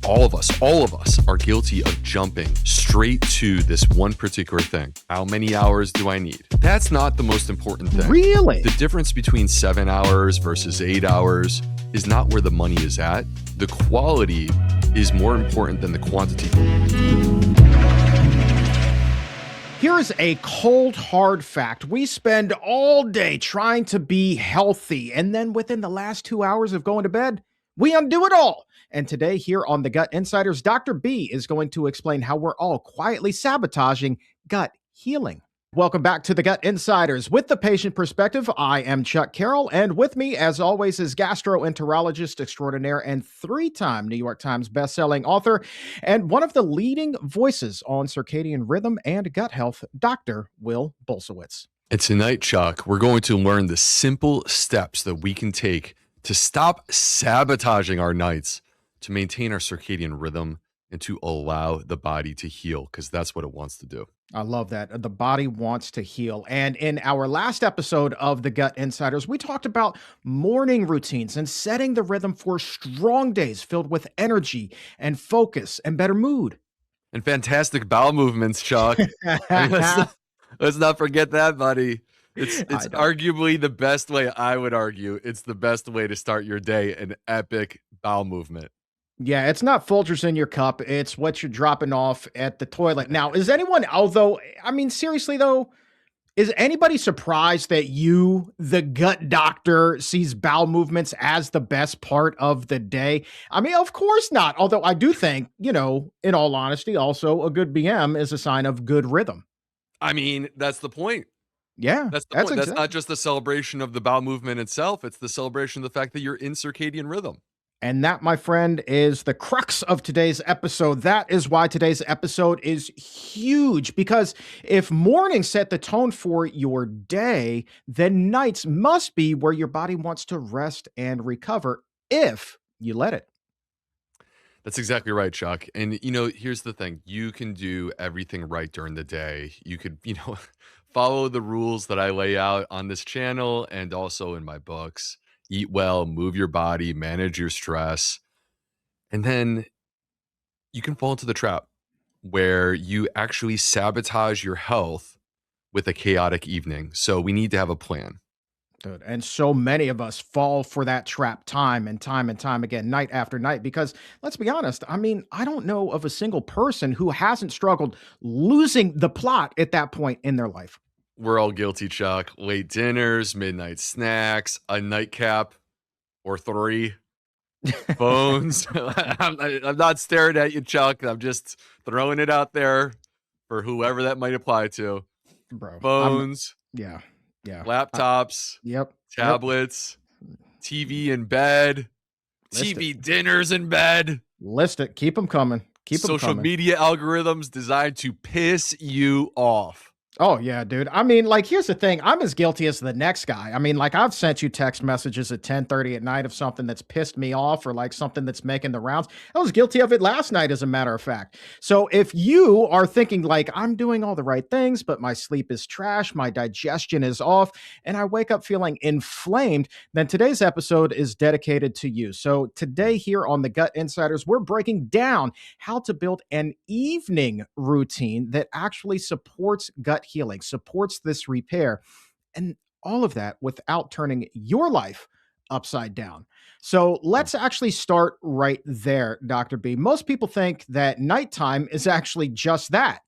all of us are guilty of jumping straight to this one particular thing. How many hours do I need? That's not the most important thing. Really? The difference between 7 hours versus 8 hours is not where the money is at. The quality is more important than the quantity. Here is a cold, hard fact. We spend all day trying to be healthy, and then within the last 2 hours of going to bed, we undo it all. And today, here on the Gut Insiders, Dr. B is going to explain how we're all quietly sabotaging gut healing. Welcome back to the Gut Insiders. With the patient perspective, I am Chuck Carroll, and with me, as always, is gastroenterologist extraordinaire and three-time New York Times bestselling author and one of the leading voices on circadian rhythm and gut health, Dr. Will Bulsiewicz. And tonight, Chuck, we're going to learn the simple steps that we can take to stop sabotaging our nights, to maintain our circadian rhythm, and to allow the body to heal, because that's what it wants to do. I love that. The body wants to heal. And in our last episode of the Gut Insiders, we talked about morning routines and setting the rhythm for strong days filled with energy and focus and better mood. And fantastic bowel movements, Chuck. I mean, let's not forget that, buddy. It's arguably the best way, I would argue. It's the best way to start your day, an epic bowel movement. Yeah, it's not Folgers in your cup. It's what you're dropping off at the toilet. Now, is anyone, although, I mean, seriously though, is anybody surprised that you, the gut doctor, sees bowel movements as the best part of the day? I mean, of course not. Although I do think, in all honesty, also a good BM is a sign of good rhythm. I mean, that's the point. Yeah, that's the point. Exactly. That's not just the celebration of the bowel movement itself. It's the celebration of the fact that you're in circadian rhythm. And that, my friend, is the crux of today's episode. That is why today's episode is huge, because if mornings set the tone for your day, then nights must be where your body wants to rest and recover if you let it. That's exactly right, Chuck. And, here's the thing. You can do everything right during the day. You could, follow the rules that I lay out on this channel and also in my books. Eat well, move your body, manage your stress. And then you can fall into the trap where you actually sabotage your health with a chaotic evening. So we need to have a plan. Dude, and so many of us fall for that trap time and time again, night after night, because let's be honest, I mean, I don't know of a single person who hasn't struggled losing the plot at that point in their life. We're all guilty, Chuck. Late dinners, midnight snacks, a nightcap or 3, phones. I'm not staring at you, Chuck. I'm just throwing it out there for whoever that might apply to. Bro, phones. Yeah. Laptops. Tablets. TV in bed. TV dinners in bed. List it. Keep them coming. Social media algorithms designed to piss you off. Oh, yeah, dude. I mean, here's the thing. I'm as guilty as the next guy. I mean, I've sent you text messages at 10:30 at night of something that's pissed me off or something that's making the rounds. I was guilty of it last night, as a matter of fact. So if you are thinking I'm doing all the right things, but my sleep is trash, my digestion is off, and I wake up feeling inflamed, then today's episode is dedicated to you. So today here on the Gut Insiders, we're breaking down how to build an evening routine that actually supports gut healing, supports this repair, and all of that without turning your life upside down. So let's actually start right there, Dr. B. Most people think that nighttime is actually just that,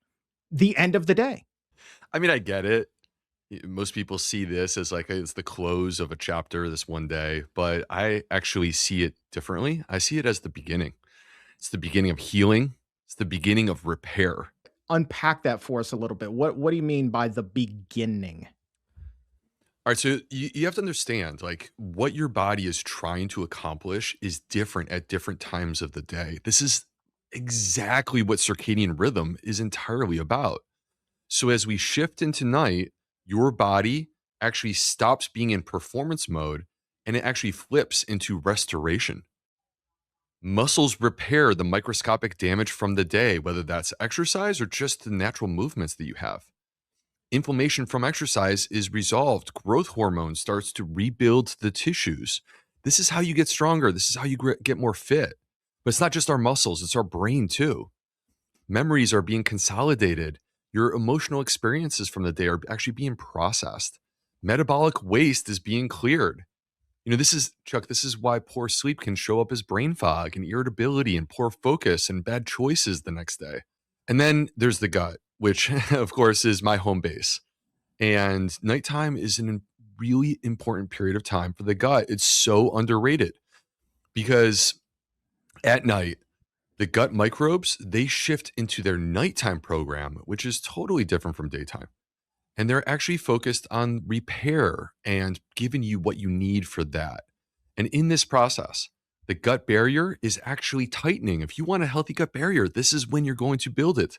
the end of the day. I mean, I get it. Most people see this as it's the close of a chapter this one day, but I actually see it differently. I see it as the beginning. It's the beginning of healing. It's the beginning of repair. Unpack that for us a little bit. What do you mean by the beginning? All right, so you have to understand, what your body is trying to accomplish is different at different times of the day. This is exactly what circadian rhythm is entirely about. So as we shift into night, your body actually stops being in performance mode and it actually flips into restoration. Muscles repair the microscopic damage from the day, whether that's exercise or just the natural movements that you have. Inflammation from exercise is resolved. Growth hormone starts to rebuild the tissues. This is how you get stronger. This is how you get more fit. But it's not just our muscles, it's our brain too. Memories are being consolidated. Your emotional experiences from the day are actually being processed. Metabolic waste is being cleared. This is, Chuck, this is why poor sleep can show up as brain fog and irritability and poor focus and bad choices the next day. And then there's the gut, which, of course, is my home base. And nighttime is a really important period of time for the gut. It's so underrated because at night, the gut microbes, they shift into their nighttime program, which is totally different from daytime. And they're actually focused on repair and giving you what you need for that. And in this process, the gut barrier is actually tightening. If you want a healthy gut barrier, this is when you're going to build it.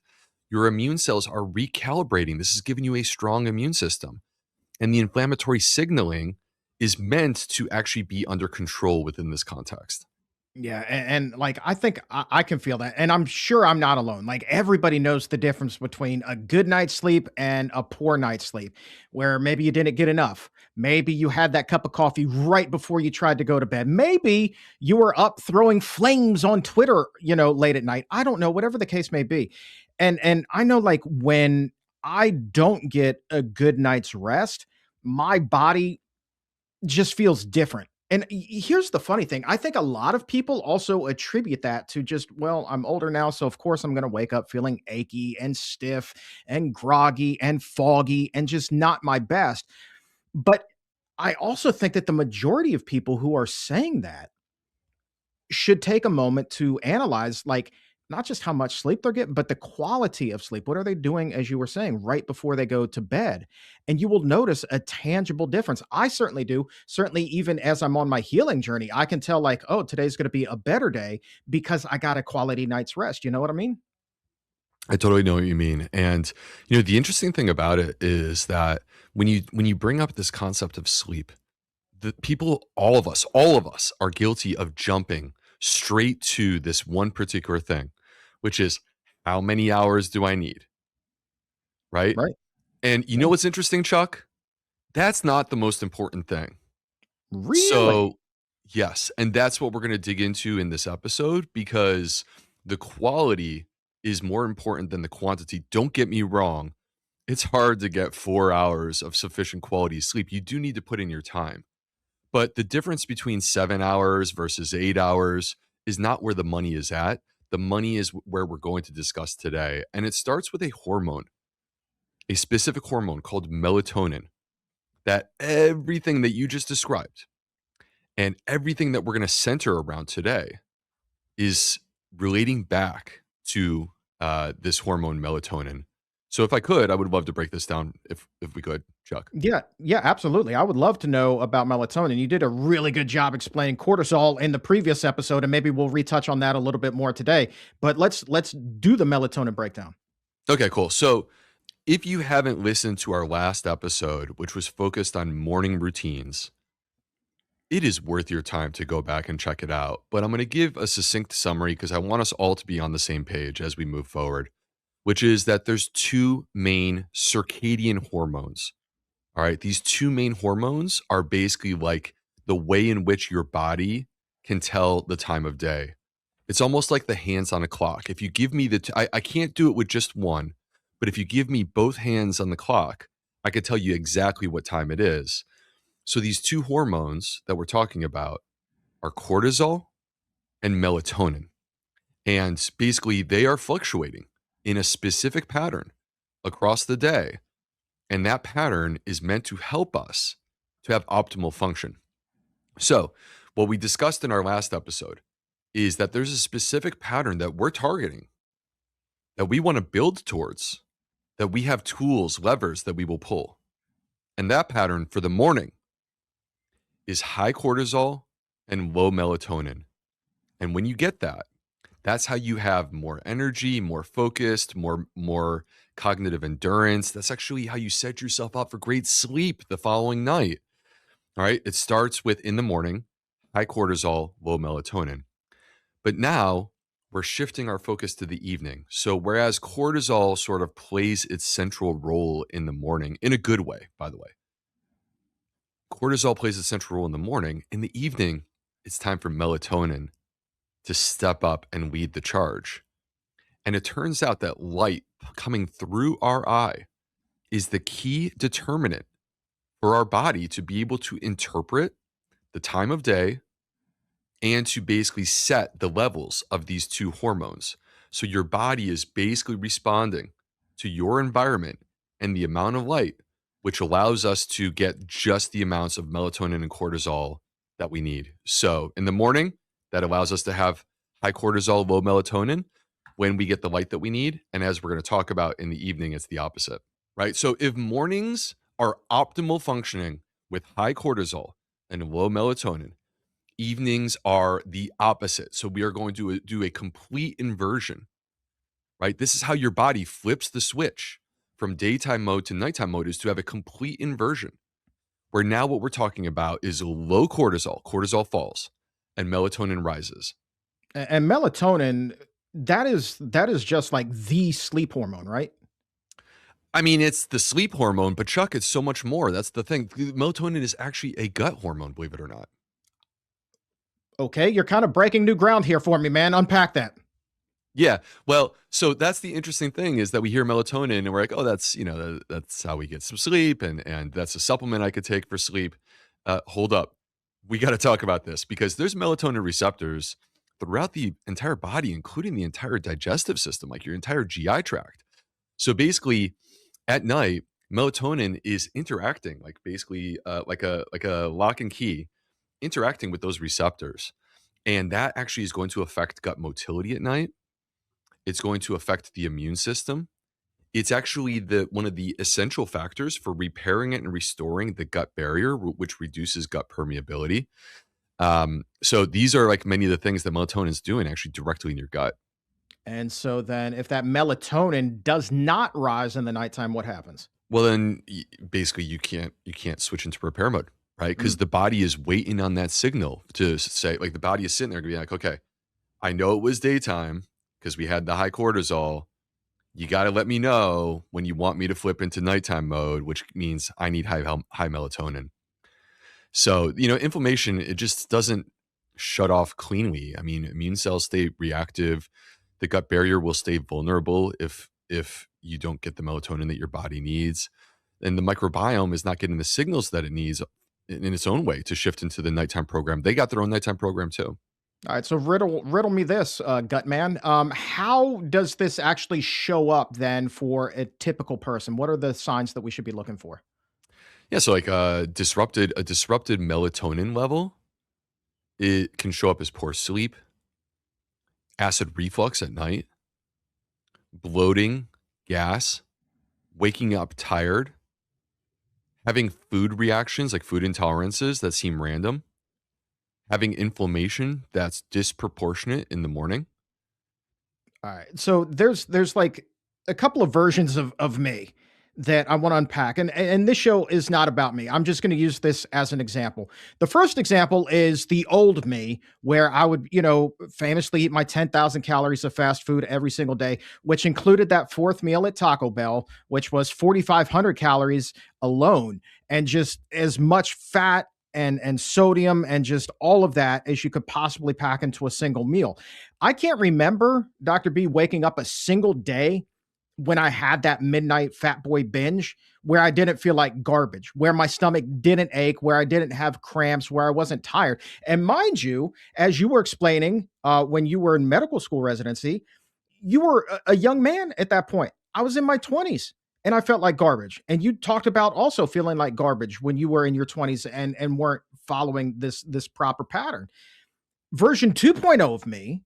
Your immune cells are recalibrating. This is giving you a strong immune system. And the inflammatory signaling is meant to actually be under control within this context. Yeah, and like I think I can feel that, and I'm sure I'm not alone. Like everybody knows the difference between a good night's sleep and a poor night's sleep, where maybe you didn't get enough. Maybe you had that cup of coffee right before you tried to go to bed. Maybe you were up throwing flames on Twitter, late at night. I don't know, whatever the case may be. And I know like when I don't get a good night's rest, my body just feels different. And here's the funny thing. I think a lot of people also attribute that to just, well, I'm older now. So, of course, I'm going to wake up feeling achy and stiff and groggy and foggy and just not my best. But I also think that the majority of people who are saying that should take a moment to analyze, like, not just how much sleep they're getting, but the quality of sleep. What are they doing, as you were saying, right before they go to bed? And you will notice a tangible difference. I certainly do. Certainly, even as I'm on my healing journey, I can tell, like, oh, today's going to be a better day because I got a quality night's rest. You know what I mean? I totally know what you mean. And the interesting thing about it is that when you bring up this concept of sleep, the people, all of us are guilty of jumping straight to this one particular thing, which is how many hours do I need? Right. Right. And you Yeah. know what's interesting, Chuck? That's not the most important thing. Really? So, yes. And that's what we're going to dig into in this episode because the quality is more important than the quantity. Don't get me wrong. It's hard to get 4 hours of sufficient quality sleep. You do need to put in your time. But the difference between 7 hours versus 8 hours is not where the money is at. The money is where we're going to discuss today. And it starts with a hormone, a specific hormone called melatonin, that everything that you just described and everything that we're going to center around today is relating back to this hormone melatonin. So if I could, I would love to break this down if we could, Chuck. Yeah, yeah, absolutely. I would love to know about melatonin. You did a really good job explaining cortisol in the previous episode, and maybe we'll retouch on that a little bit more today. But let's do the melatonin breakdown. Okay, cool. So if you haven't listened to our last episode, which was focused on morning routines, it is worth your time to go back and check it out. But I'm going to give a succinct summary because I want us all to be on the same page as we move forward, which is that there's two main circadian hormones. All right. These two main hormones are basically like the way in which your body can tell the time of day. It's almost like the hands on a clock. If you give me I can't do it with just one, but if you give me both hands on the clock, I could tell you exactly what time it is. So these two hormones that we're talking about are cortisol and melatonin. And basically, they are fluctuating in a specific pattern across the day. And that pattern is meant to help us to have optimal function. So, what we discussed in our last episode is that there's a specific pattern that we're targeting, that we want to build towards, that we have tools, levers that we will pull. And that pattern for the morning is high cortisol and low melatonin. And when you get that, that's how you have more energy, more focused, more cognitive endurance. That's actually how you set yourself up for great sleep the following night. All right? It starts with in the morning, high cortisol, low melatonin. But now we're shifting our focus to the evening. So whereas cortisol sort of plays its central role in the morning, in a good way, by the way, cortisol plays a central role in the morning. In the evening, it's time for melatonin to step up and lead the charge. And it turns out that light coming through our eye is the key determinant for our body to be able to interpret the time of day and to basically set the levels of these two hormones. So your body is basically responding to your environment and the amount of light, which allows us to get just the amounts of melatonin and cortisol that we need. So in the morning, that allows us to have high cortisol, low melatonin when we get the light that we need. And as we're going to talk about in the evening, it's the opposite, right? So if mornings are optimal functioning with high cortisol and low melatonin, evenings are the opposite. So we are going to do a complete inversion, right? This is how your body flips the switch from daytime mode to nighttime mode, is to have a complete inversion where now what we're talking about is low cortisol, cortisol falls, and melatonin rises. And melatonin, that is just like the sleep hormone, right? I mean, it's the sleep hormone, but Chuck, it's so much more. That's the thing. Melatonin is actually a gut hormone, believe it or not. Okay, you're kind of breaking new ground here for me, man. Unpack that. Yeah. Well, so that's the interesting thing, is that we hear melatonin and we're like, oh, that's, that's how we get some sleep, and that's a supplement I could take for sleep. Hold up. We got to talk about this, because there's melatonin receptors throughout the entire body, including the entire digestive system, like your entire GI tract. So basically, at night, melatonin is interacting, like basically like a lock and key, interacting with those receptors. And that actually is going to affect gut motility at night. It's going to affect the immune system. It's actually the one of the essential factors for repairing it and restoring the gut barrier, which reduces gut permeability. So these are like many of the things that melatonin is doing actually directly in your gut. And so then if that melatonin does not rise in the nighttime, what happens? Well, then basically you can't switch into repair mode, right? Because Mm. the body is waiting on that signal to say, like, the body is sitting there being like, okay, I know it was daytime because we had the high cortisol. You got to let me know when you want me to flip into nighttime mode, which means I need high melatonin. So, inflammation, it just doesn't shut off cleanly. I mean, immune cells stay reactive. The gut barrier will stay vulnerable if you don't get the melatonin that your body needs. And the microbiome is not getting the signals that it needs in its own way to shift into the nighttime program. They got their own nighttime program too. All right, so riddle me this, gut man. How does this actually show up then for a typical person? What are the signs that we should be looking for? Yeah, so like a disrupted melatonin level, it can show up as poor sleep, acid reflux at night, bloating, gas, waking up tired, having food reactions like food intolerances that seem random, having inflammation that's disproportionate in the morning. All right. So there's like a couple of versions of me that I want to unpack. And this show is not about me. I'm just going to use this as an example. The first example is the old me, where I would, famously eat my 10,000 calories of fast food every single day, which included that fourth meal at Taco Bell, which was 4,500 calories alone, and just as much fat and sodium and just all of that as you could possibly pack into a single meal. I can't remember, Dr. B, waking up a single day when I had that midnight fat boy binge where I didn't feel like garbage, where my stomach didn't ache, where I didn't have cramps, where I wasn't tired. And mind you, as you were explaining when you were in medical school residency, you were a young man at that point. I was in my 20s and I felt like garbage. And you talked about also feeling like garbage when you were in your 20s and weren't following this proper pattern. Version 2.0 of me,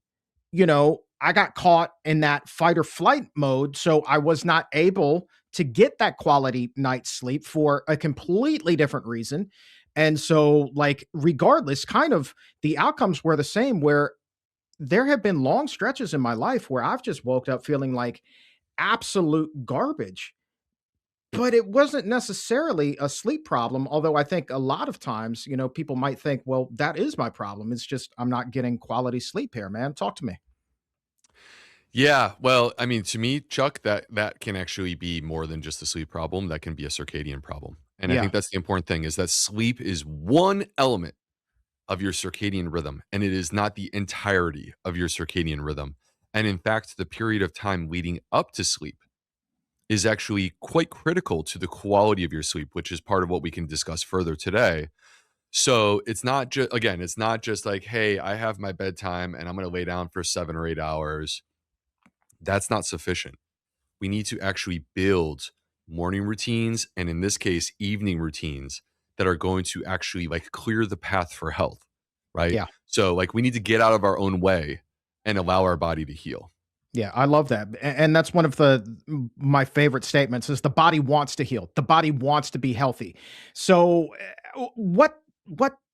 I got caught in that fight or flight mode. So I was not able to get that quality night's sleep for a completely different reason. And so, like, regardless, kind of the outcomes were the same, where there have been long stretches in my life where I've just woke up feeling like absolute garbage. But it wasn't necessarily a sleep problem. Although I think a lot of times, people might think, well, that is my problem. It's just I'm not getting quality sleep here, man. Talk to me. Yeah, well, I mean, to me, Chuck, that can actually be more than just a sleep problem. That can be a circadian problem. And I Yeah. think that's the important thing, is that sleep is one element of your circadian rhythm, and it is not the entirety of your circadian rhythm. And in fact, the period of time leading up to sleep is actually quite critical to the quality of your sleep, which is part of what we can discuss further today. So it's not just, again, it's not just like, hey, I have my bedtime and I'm going to lay down for 7 or 8 hours. That's not sufficient. We need to actually build morning routines and, in this case, evening routines that are going to actually like clear the path for health, right? Yeah. So like we need to get out of our own way and allow our body to heal. Yeah, I love that. And that's one of my favorite statements is the body wants to heal. The body wants to be healthy. So what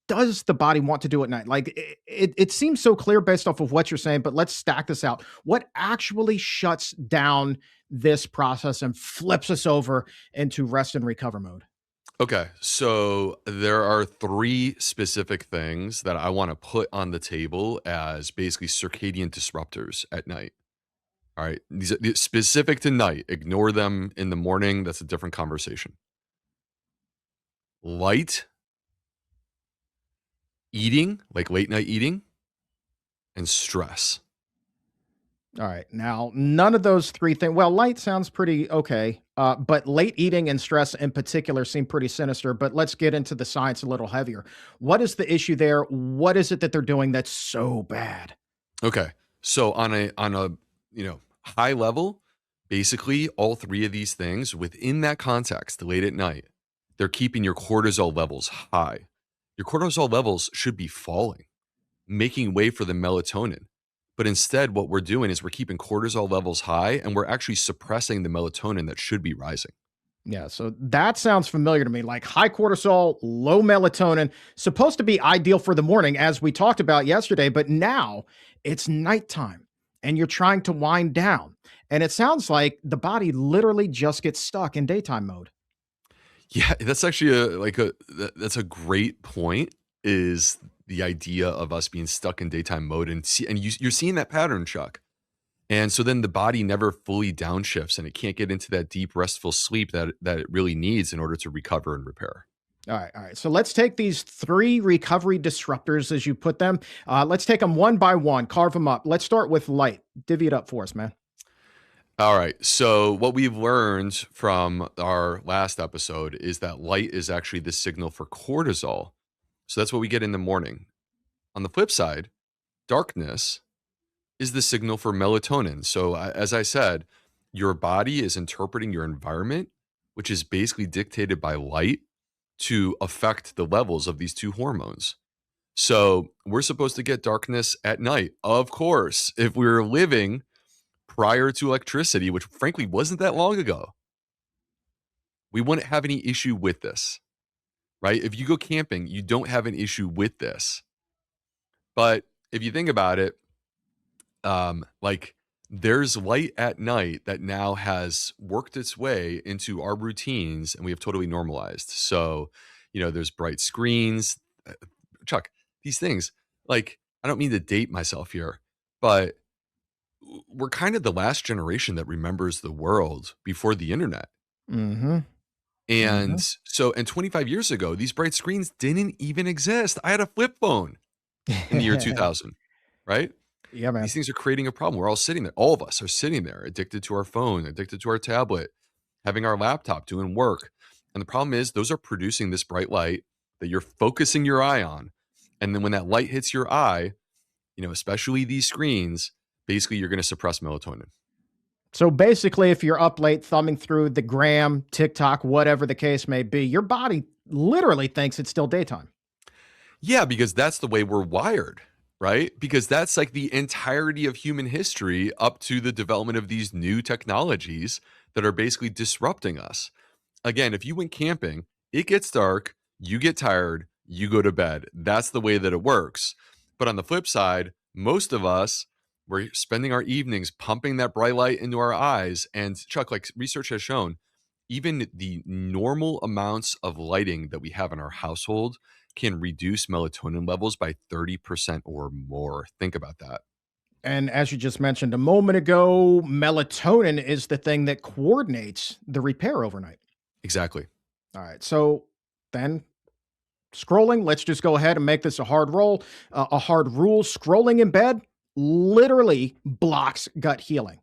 does the body want to do at night? Like it seems so clear based off of what you're saying, but let's stack this out. What actually shuts down this process and flips us over into rest and recover mode? Okay, so there are three specific things that I want to put on the table as basically circadian disruptors at night. All right, these specific to night. Ignore them in the morning. That's a different conversation. Light, eating, like late night eating, and stress. All right. Now, none of those three things. Well, light sounds pretty okay, but late eating and stress in particular seem pretty sinister. But let's get into the science a little heavier. What is the issue there? What is it that they're doing that's so bad? Okay, so on a high level, basically all three of these things within that context, late at night, they're keeping your cortisol levels high. Your cortisol levels should be falling, making way for the melatonin. But instead, what we're doing is we're keeping cortisol levels high and we're actually suppressing the melatonin that should be rising. Yeah, so that sounds familiar to me. Like high cortisol, low melatonin, supposed to be ideal for the morning, as we talked about yesterday, but now it's nighttime and you're trying to wind down. And it sounds like the body literally just gets stuck in daytime mode. Yeah, that's actually that's a great point. Is the idea of us being stuck in daytime mode and you're seeing that pattern, Chuck. And so then the body never fully downshifts and it can't get into that deep restful sleep that it really needs in order to recover and repair. All right, all right. So let's take these three recovery disruptors, as you put them. Let's take them one by one, carve them up. Let's start with light. Divvy it up for us, man. All right. So what we've learned from our last episode is that light is actually the signal for cortisol. So that's what we get in the morning. On the flip side, darkness is the signal for melatonin. So as I said, your body is interpreting your environment, which is basically dictated by light, to affect the levels of these two hormones. So we're supposed to get darkness at night. Of course, if we were living prior to electricity, which frankly wasn't that long ago, we wouldn't have any issue with this, right? If you go camping, you don't have an issue with this. But if you think about it, like there's light at night that now has worked its way into our routines and we have totally normalized. So, there's bright screens. Chuck, these things, like, I don't mean to date myself here, but we're kind of the last generation that remembers the world before the internet. Mm-hmm. And Mm-hmm. so, and 25 years ago, these bright screens didn't even exist. I had a flip phone in the year 2000, right? Yeah, man. These things are creating a problem. We're all sitting there. All of us are sitting there, addicted to our phone, addicted to our tablet, having our laptop, doing work. And the problem is, those are producing this bright light that you're focusing your eye on. And then when that light hits your eye, especially these screens, basically you're going to suppress melatonin. So basically, if you're up late thumbing through the gram, TikTok, whatever the case may be, your body literally thinks it's still daytime. Yeah, because that's the way we're wired, right? Because that's like the entirety of human history up to the development of these new technologies that are basically disrupting us. Again, if you went camping, it gets dark, you get tired, you go to bed. That's the way that it works. But on the flip side, most of us, we're spending our evenings pumping that bright light into our eyes. And Chuck, like research has shown, even the normal amounts of lighting that we have in our household can reduce melatonin levels by 30% or more. Think about that. And as you just mentioned a moment ago, melatonin is the thing that coordinates the repair overnight. Exactly. All right. So then Scrolling, let's just go ahead and make this a hard a hard rule. Scrolling in bed literally blocks gut healing.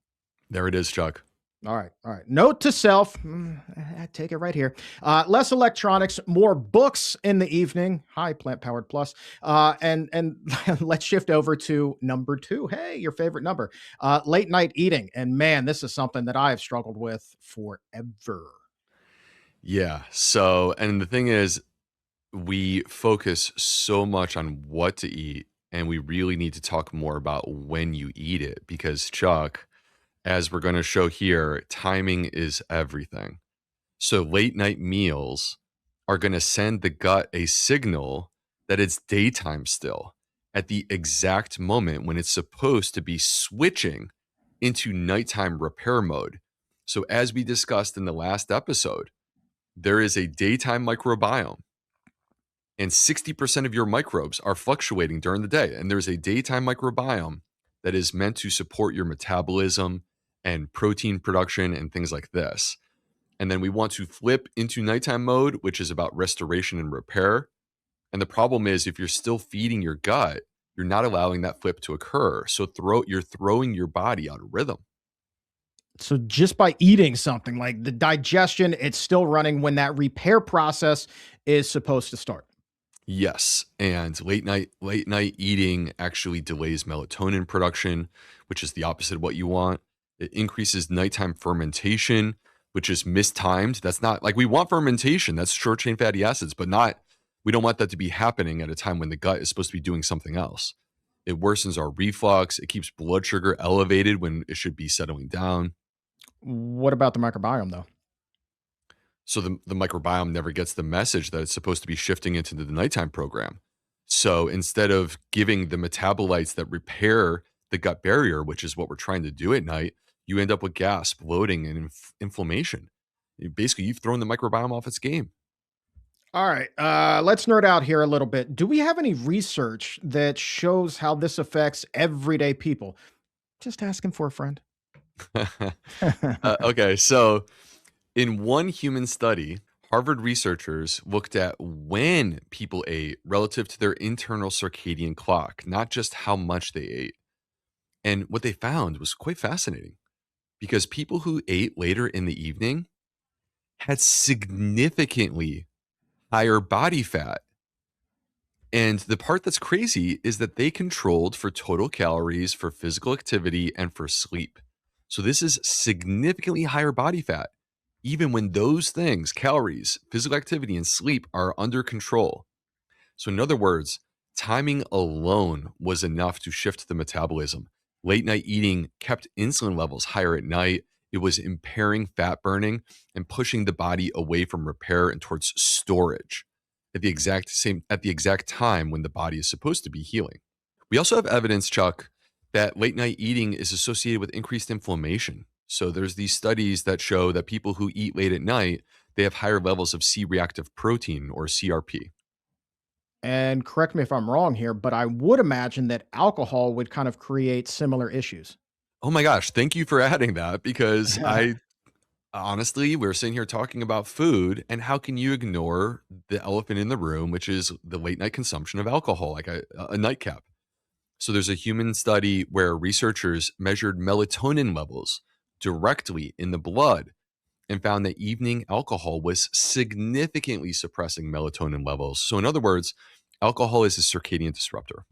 There it is, Chuck. All right. All right. Note to self, I take it right here. Less electronics, more books in the evening. Hi, Plant Powered Plus. And let's shift over to number 2. Hey, your favorite number. Late night eating. And man, this is something that I have struggled with forever. Yeah. So, and the thing is, we focus so much on what to eat, and we really need to talk more about when you eat it because, Chuck, as we're going to show here, timing is everything. So, late night meals are going to send the gut a signal that it's daytime still at the exact moment when it's supposed to be switching into nighttime repair mode. So, as we discussed in the last episode, there is a daytime microbiome, and 60% of your microbes are fluctuating during the day. And there's a daytime microbiome that is meant to support your metabolism and protein production and things like this. And then we want to flip into nighttime mode, which is about restoration and repair. And the problem is, if you're still feeding your gut, you're not allowing that flip to occur. So you're throwing your body out of rhythm. So just by eating something like the digestion, it's still running when that repair process is supposed to start. Yes, and late night eating actually delays melatonin production, which is the opposite of what you want. It increases nighttime fermentation, which is mistimed. That's not like we want fermentation, that's short chain fatty acids, but not we don't want that to be happening at a time when the gut is supposed to be doing something else. It worsens our reflux, it keeps blood sugar elevated when it should be settling down. What about the microbiome, though? So the microbiome never gets the message that it's supposed to be shifting into the nighttime program. So instead of giving the metabolites that repair the gut barrier, which is what we're trying to do at night, you end up with gas, bloating, and inflammation. Basically, you've thrown the microbiome off its game. All right, let's nerd out here a little bit. Do we have any research that shows how this affects everyday people? Just asking for a friend. Okay, so in one human study, Harvard researchers looked at when people ate relative to their internal circadian clock, not just how much they ate. And what they found was quite fascinating because people who ate later in the evening had significantly higher body fat. And the part that's crazy is that they controlled for total calories, for physical activity, and for sleep. So this is significantly higher body fat, even when those things, calories, physical activity, and sleep are under control. So, in other words, timing alone was enough to shift the metabolism. Late night eating kept insulin levels higher at night. It was impairing fat burning and pushing the body away from repair and towards storage at the exact time when the body is supposed to be healing. We also have evidence, Chuck, that late night eating is associated with increased inflammation. So there's these studies that show that people who eat late at night, they have higher levels of C-reactive protein or CRP. And correct me if I'm wrong here, but I would imagine that alcohol would kind of create similar issues. Oh my gosh, thank you for adding that because I honestly, we're sitting here talking about food, and how can you ignore the elephant in the room, which is the late night consumption of alcohol, like a nightcap? So there's a human study where researchers measured melatonin levels directly in the blood and found that evening alcohol was significantly suppressing melatonin levels. So in other words, alcohol is a circadian disruptor.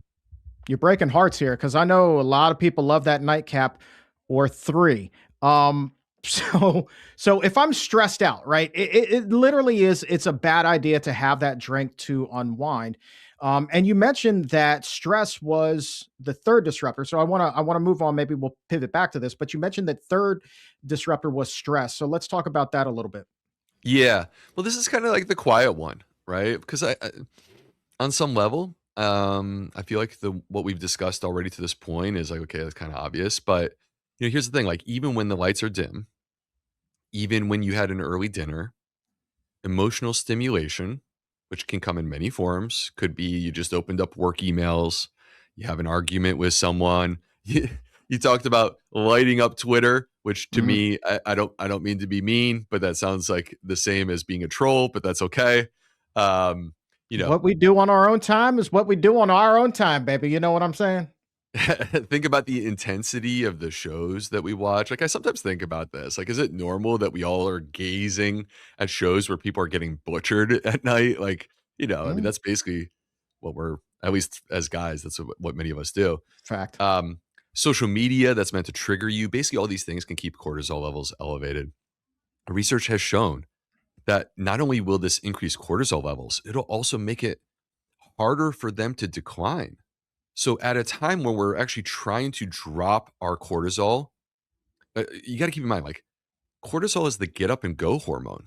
You're breaking hearts here because I know a lot of people love that nightcap or three. Um, so if I'm stressed out, right, it literally is. It's a bad idea to have that drink to unwind. And you mentioned that stress was the third disruptor. So I want to move on. Maybe we'll pivot back to this, but you mentioned that third disruptor was stress. So let's talk about that a little bit. Yeah. Well, this is kind of like the quiet one, right? Because on some level, I feel like the what we've discussed already to this point is like, okay, that's kind of obvious. But here's the thing: like, even when the lights are dim, even when you had an early dinner, emotional stimulation, which can come in many forms, could be you just opened up work emails, you have an argument with someone, you talked about lighting up Twitter, which to Mhm. me, I don't mean to be mean, but that sounds like the same as being a troll, but that's okay. Um, you know, What we do on our own time is what we do on our own time, baby. You know what I'm saying? think about the intensity of the shows that we watch. Like, I sometimes think about this. Like, is it normal that we all are gazing at shows where people are getting butchered at night? Like, I mean, Mm, that's basically what we're, at least as guys, that's what many of us do. fact. Um, Social media that's meant to trigger you, basically all these things can keep cortisol levels elevated. Research has shown that not only will this increase cortisol levels, it'll also make it harder for them to decline. So at a time when we're actually trying to drop our cortisol, you got to keep in mind, like, cortisol is the get up and go hormone.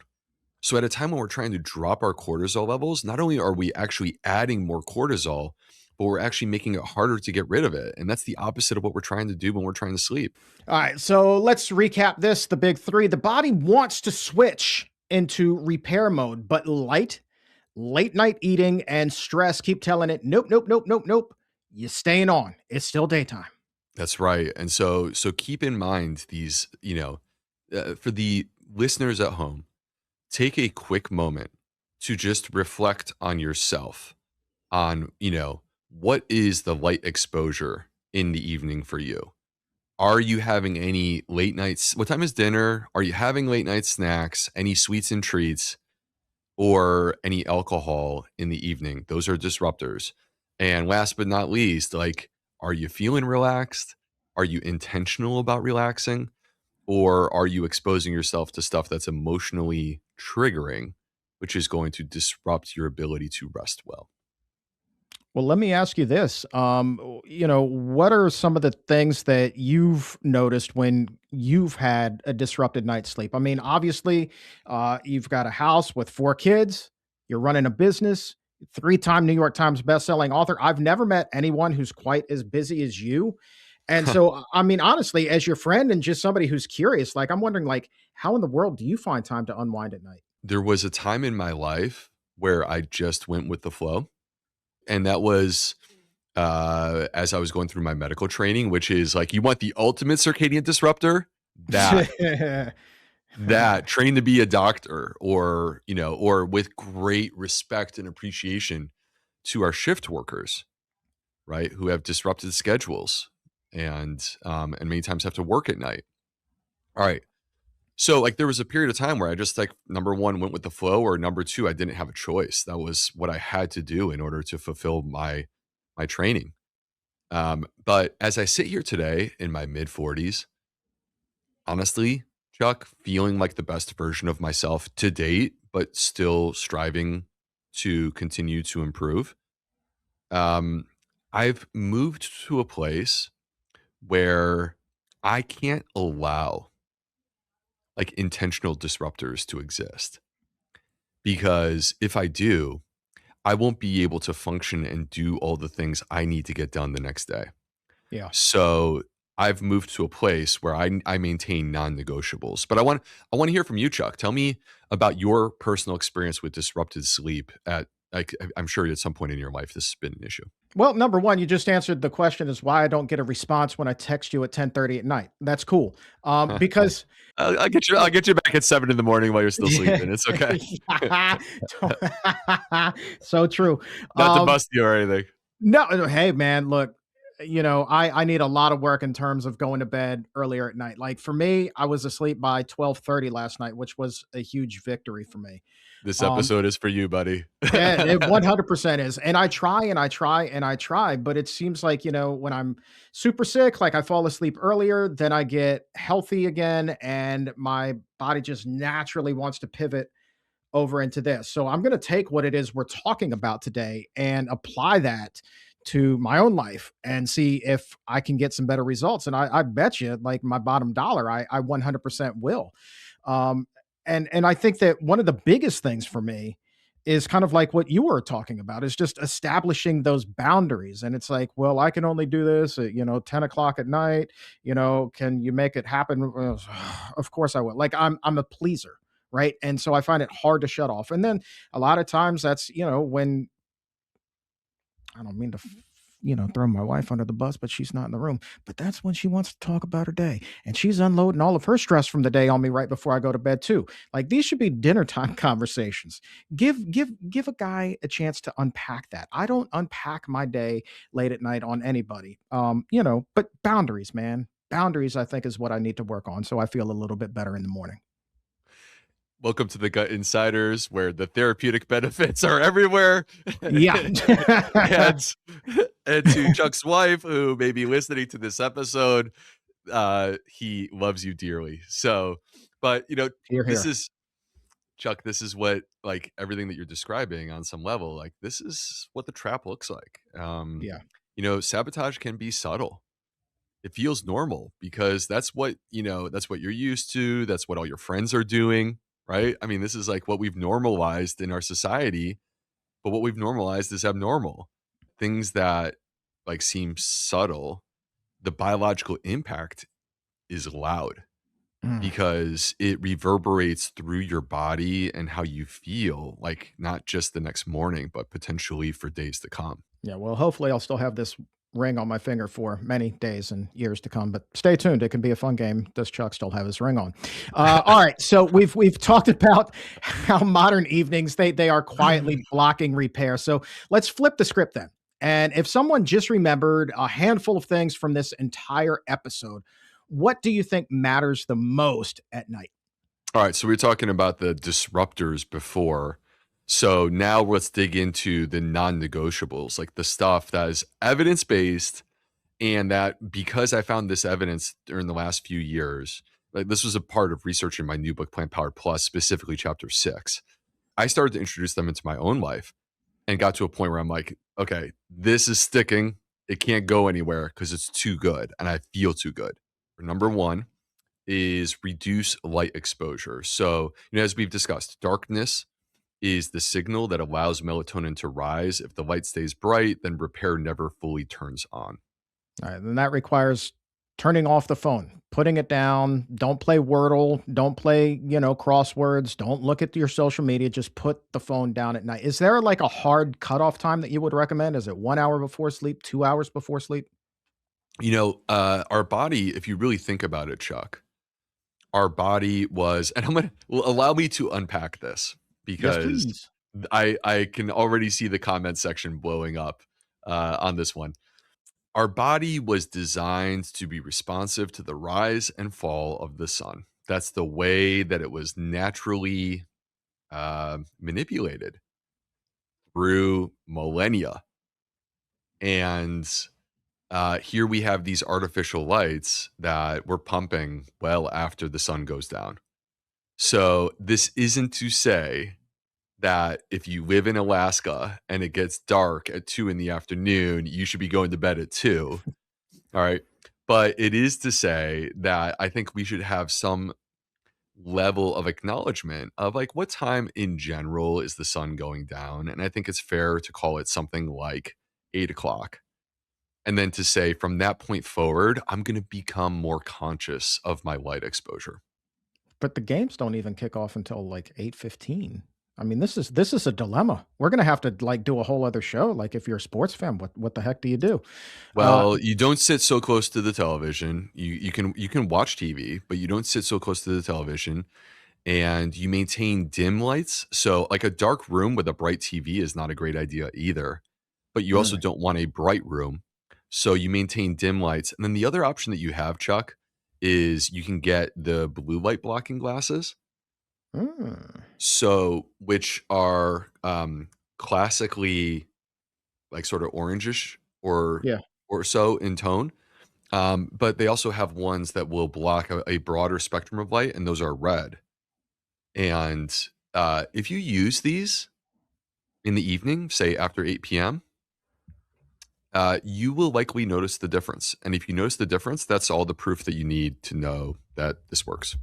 So at a time when we're trying to drop our cortisol levels, not only are we actually adding more cortisol, but we're actually making it harder to get rid of it. And that's the opposite of what we're trying to do when we're trying to sleep. All right, so let's recap this, the big three. The body wants to switch into repair mode, but late night eating and stress keep telling it, nope, nope, nope, nope, nope. You're staying on. It's still daytime. That's right. And so keep in mind these, for the listeners at home, take a quick moment to just reflect on yourself, on, what is the light exposure in the evening for you? Are you having any late nights? What time is dinner? Are you having late night snacks, any sweets and treats, or any alcohol in the evening? Those are disruptors. And last but not least, like, are you feeling relaxed? Are you intentional about relaxing? Or are you exposing yourself to stuff that's emotionally triggering, which is going to disrupt your ability to rest well? Well, let me ask you this. What are some of the things that you've noticed when you've had a disrupted night's sleep? I mean, obviously, you've got a house with 4 kids, you're running a business, three-time New York Times bestselling author. I've never met anyone who's quite as busy as you. And so, I mean, honestly, as your friend and just somebody who's curious, like, I'm wondering, like, how in the world do you find time to unwind at night? There was a time in my life where I just went with the flow. And that was as I was going through my medical training, which is like, you want the ultimate circadian disruptor? That train to be a doctor, or, or with great respect and appreciation to our shift workers, right? Who have disrupted schedules and many times have to work at night. All right. So, like, there was a period of time where I just, like, number one, went with the flow, or number two, I didn't have a choice. That was what I had to do in order to fulfill my training. But as I sit here today in my mid 40s, honestly, Chuck, feeling like the best version of myself to date, but still striving to continue to improve. Um, I've moved to a place where I can't allow, like, intentional disruptors to exist, because if I do, I won't be able to function and do all the things I need to get done the next day. Yeah. So I've moved to a place where I maintain non-negotiables. But I want to hear from you, Chuck. Tell me about your personal experience with disrupted sleep. At, like, I'm sure at some point in your life this has been an issue. Well, number one, you just answered the question is why I don't get a response when I text you at 10:30 at night. That's cool. Because I'll get you back at 7 in the morning while you're still yeah. sleeping. It's okay. So true. Not to Um, bust you or anything. no, hey man, look, I need a lot of work in terms of going to bed earlier at night. Like for me, I was asleep by 12:30 last night, which was a huge victory for me. This Um, episode is for you, buddy. Yeah, it 100% is. And I try and I try and I try, but it seems like, when I'm super sick, like I fall asleep earlier, then I get healthy again and my body just naturally wants to pivot over into this. So I'm going to take what it is we're talking about today and apply that to my own life and see if I can get some better results. And I bet you, like my bottom dollar, I 100% will. Um, and I think that one of the biggest things for me is kind of like what you were talking about is just establishing those boundaries. And it's like, well, I can only do this at, 10 o'clock at night. Can you make it happen? Of course I will. Like I'm a pleaser, right? And so I find it hard to shut off. And then a lot of times that's, when I don't mean to throw my wife under the bus, but she's not in the room. But that's when she wants to talk about her day. And she's unloading all of her stress from the day on me right before I go to bed, too. Like these should be dinner time conversations. Give a guy a chance to unpack that. I don't unpack my day late at night on anybody. But boundaries, man. Boundaries, I think, is what I need to work on so I feel a little bit better in the morning. Welcome to the Gut Insiders, where the therapeutic benefits are everywhere. Yeah. and and to Chuck's wife, who may be listening to this episode, he loves you dearly. So, but Here, this here. is Chuck. This is what like everything that you're describing on some level. Like this is what the trap looks like. Yeah. Sabotage can be subtle. It feels normal because that's what that's what you're used to. That's what all your friends are doing, right? I mean, this is like what we've normalized in our society, but what we've normalized is abnormal. Things that like seem subtle, the biological impact is loud Mm. because it reverberates through your body and how you feel, like not just the next morning, but potentially for days to come. Yeah, well, hopefully I'll still have this ring on my finger for many days and years to come. But stay tuned; it can be a fun game. Does Chuck still have his ring on? All right, so we've talked about how modern evenings they are quietly blocking repair. So let's flip the script then. And if someone just remembered a handful of things from this entire episode, what do you think matters the most at night? All right, so we are talking about the disruptors before. So now let's dig into the non-negotiables, like the stuff that is evidence-based and that because I found this evidence during the last few years, like this was a part of researching my new book, Plant Powered Plus, specifically chapter 6. I started to introduce them into my own life and got to a point where I'm like, okay, this is sticking. It can't go anywhere because it's too good and I feel too good. Number one is reduce light exposure. So, as we've discussed, darkness is the signal that allows melatonin to rise. If the light stays bright, then repair never fully turns on. All right, then that requires turning off the phone, putting it down. Don't play Wordle. Don't play, crosswords. Don't look at your social media. Just put the phone down at night. Is there like a hard cutoff time that you would recommend? Is it 1 hour before sleep, 2 hours before sleep? Our body, if you really think about it, Chuck, our body was, and allow me to unpack this Yes, because please. I can already see the comment section blowing up on this one. Our body was designed to be responsive to the rise and fall of the sun. That's the way that it was naturally manipulated through millennia. And here we have these artificial lights that we're pumping well after the sun goes down. So this isn't to say that if you live in Alaska and it gets dark at 2 in the afternoon, you should be going to bed at 2. All right. But it is to say that I think we should have some level of acknowledgement of like what time in general is the sun going down. And I think it's fair to call it something like 8 o'clock. And then to say from that point forward, I'm going to become more conscious of my light exposure. But the games don't even kick off until like 8:15. I mean, this is a dilemma. We're gonna have to like do a whole other show. Like, if you're a sports fan, what the heck do you do? Uh, Well, you don't sit so close to the television. You can watch TV, but you don't sit so close to the television and you maintain dim lights. So like a dark room with a bright TV is not a great idea either. But you also mm, don't want a bright room. So you maintain dim lights. And then the other option that you have, Chuck, is you can get the blue light blocking glasses. mm, So which are classically like sort of orangish yeah. or so in tone. But they also have ones that will block a broader spectrum of light, and those are red. And if you use these in the evening, say after 8 p.m., you will likely notice the difference. And if you notice the difference, that's all the proof that you need to know that this works.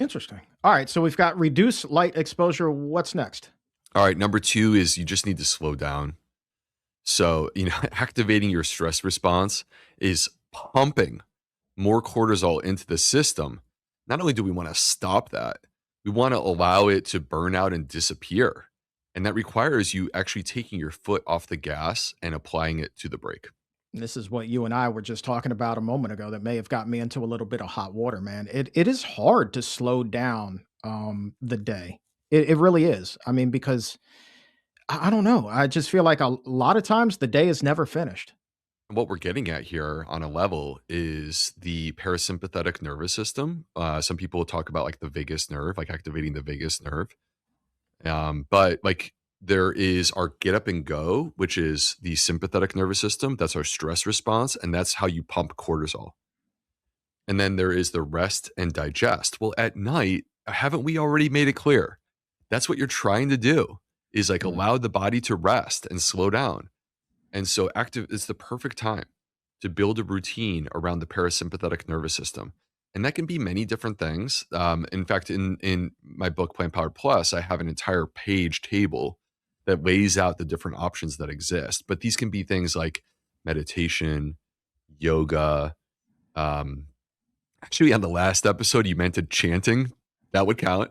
Interesting. All right, so we've got reduce light exposure. What's next? All right, number two is you just need to slow down. So, activating your stress response is pumping more cortisol into the system. Not only do we want to stop that, we want to allow it to burn out and disappear. And that requires you actually taking your foot off the gas and applying it to the brake. This is what you and I were just talking about a moment ago that may have got me into a little bit of hot water, man. It is hard to slow down the day. It really is. I mean, because I don't know. I just feel like a lot of times the day is never finished. What we're getting at here on a level is the parasympathetic nervous system. Some people talk about like the vagus nerve, like activating the vagus nerve. But like there is our get up and go, which is the sympathetic nervous system. That's our stress response, and that's how you pump cortisol. And then there is the rest and digest. Well, at night, haven't we already made it clear? That's what you're trying to do is like Mm. allow the body to rest and slow down. And so active is the perfect time to build a routine around the parasympathetic nervous system. And that can be many different things. In fact, in my book, Plant Powered Plus, I have an entire page table that lays out the different options that exist. But these can be things like meditation, yoga. Um, Actually, on the last episode, you mentioned chanting. That would count.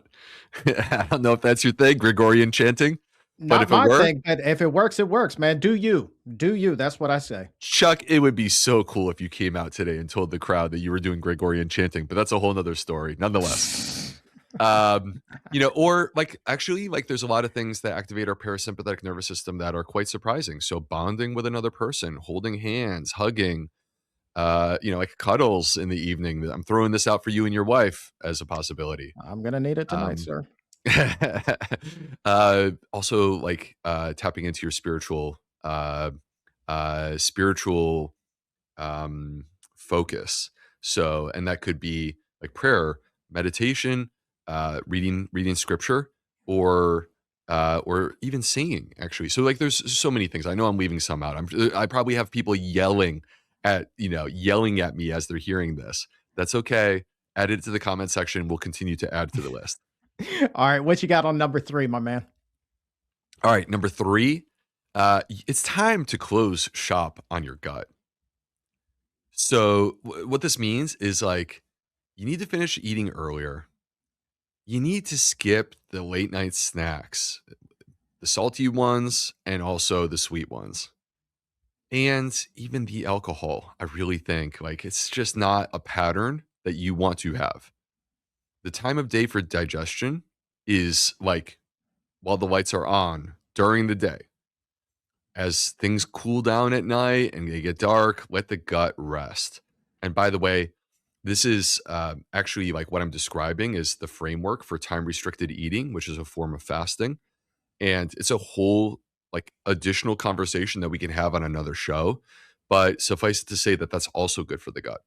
I don't know if that's your thing, Gregorian chanting, but Not if it my were, thing, but if it works, man. Do you? Do you? That's what I say. Chuck, it would be so cool if you came out today and told the crowd that you were doing Gregorian chanting, but that's a whole nother story, nonetheless. Or like actually, like there's a lot of things that activate our parasympathetic nervous system that are quite surprising. So bonding with another person, holding hands, hugging, like cuddles in the evening. I'm throwing this out for you and your wife as a possibility. I'm gonna need it tonight, Um, sir. also like tapping into your spiritual focus. So, and that could be like prayer, meditation, reading scripture, or even singing. Actually, so like there's so many things. I know I'm leaving some out. I probably have people yelling at me as they're hearing this. That's okay. Add it to the comment section. We'll continue to add to the list. All right, what you got on number 3, my man? All right, number three. It's time to close shop on your gut. So what this means is like you need to finish eating earlier. You need to skip the late night snacks, the salty ones and also the sweet ones. And even the alcohol. I really think like it's just not a pattern that you want to have. The time of day for digestion is like while the lights are on during the day. As things cool down at night and they get dark, let the gut rest. And by the way, this is actually like what I'm describing is the framework for time restricted eating, which is a form of fasting. And it's a whole like additional conversation that we can have on another show. But suffice it to say that that's also good for the gut.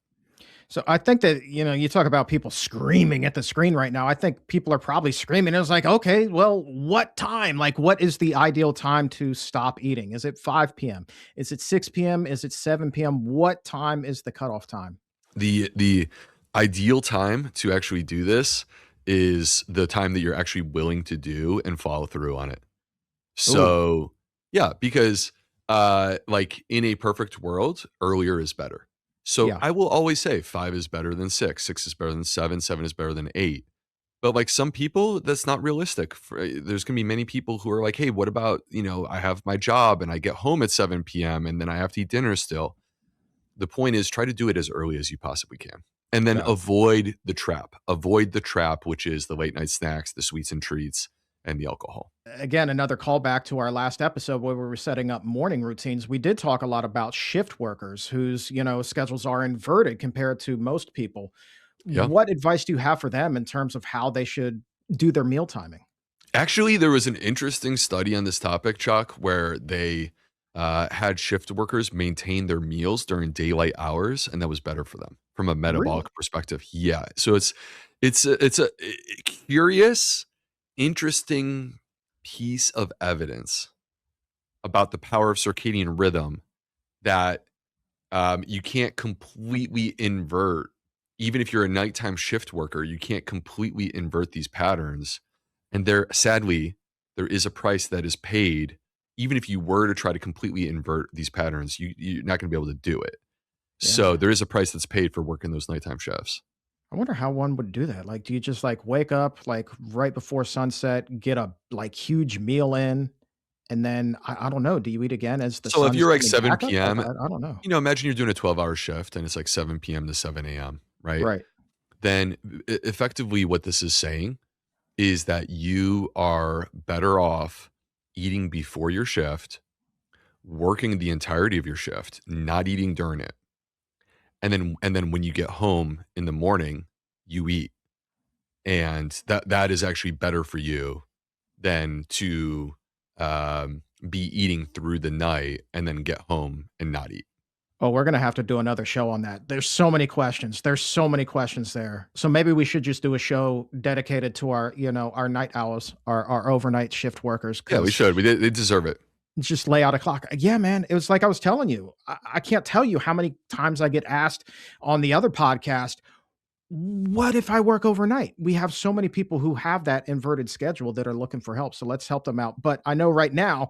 So I think that, you talk about people screaming at the screen right now. I think people are probably screaming. It's like, okay, well, what time? Like, what is the ideal time to stop eating? Is it 5 p.m.? Is it 6 p.m.? Is it 7 p.m.? What time is the cutoff time? The ideal time to actually do this is the time that you're actually willing to do and follow through on it. Ooh, So, yeah, because, like, in a perfect world, earlier is better. So, yeah. I will always say 5 is better than 6, 6 is better than 7, 7 is better than 8. But, like, some people, that's not realistic. There's gonna be many people who are like, "Hey, what about, I have my job and I get home at 7 p.m. and then I have to eat dinner still." The point is try to do it as early as you possibly can. And then Gotcha. avoid the trap. Avoid the trap, which is the late night snacks, the sweets and treats, and the alcohol. Again, another callback to our last episode where we were setting up morning routines. We did talk a lot about shift workers whose, schedules are inverted compared to most people. Yeah. What advice do you have for them in terms of how they should do their meal timing? Actually, there was an interesting study on this topic, Chuck, where they had shift workers maintain their meals during daylight hours, and that was better for them from a Really? metabolic perspective. Yeah, so it's a curious, interesting piece of evidence about the power of circadian rhythm that you can't completely invert. Even if you're a nighttime shift worker, you can't completely invert these patterns. And there, sadly, there is a price that is paid. Even if you were to try to completely invert these patterns, you're not going to be able to do it. So Yeah. there is a price that's paid for working those nighttime shifts. I wonder how one would do that. Like, do you just like wake up like right before sunset, get a like huge meal in, And then I don't know, do you eat again as the So if sun is you're like coming 7 back up? Like, PM, I don't know. imagine you're doing a 12-hour shift and it's like 7 PM to 7 AM, right? Right. Then effectively what this is saying is that you are better off eating before your shift, working the entirety of your shift, not eating during it. And then when you get home in the morning, you eat. And that is actually better for you than to be eating through the night and then get home and not eat. Oh, we're gonna have to do another show on that. There's so many questions. There's so many questions there. So maybe we should just do a show dedicated to our, our night owls, our overnight shift workers, Yeah, we because should. They deserve it. just lay out a clock. Yeah, man. It was like I was telling you. I can't tell you how many times I get asked on the other podcast, what if I work overnight? We have so many people who have that inverted schedule that are looking for help. So let's help them out. But I know right now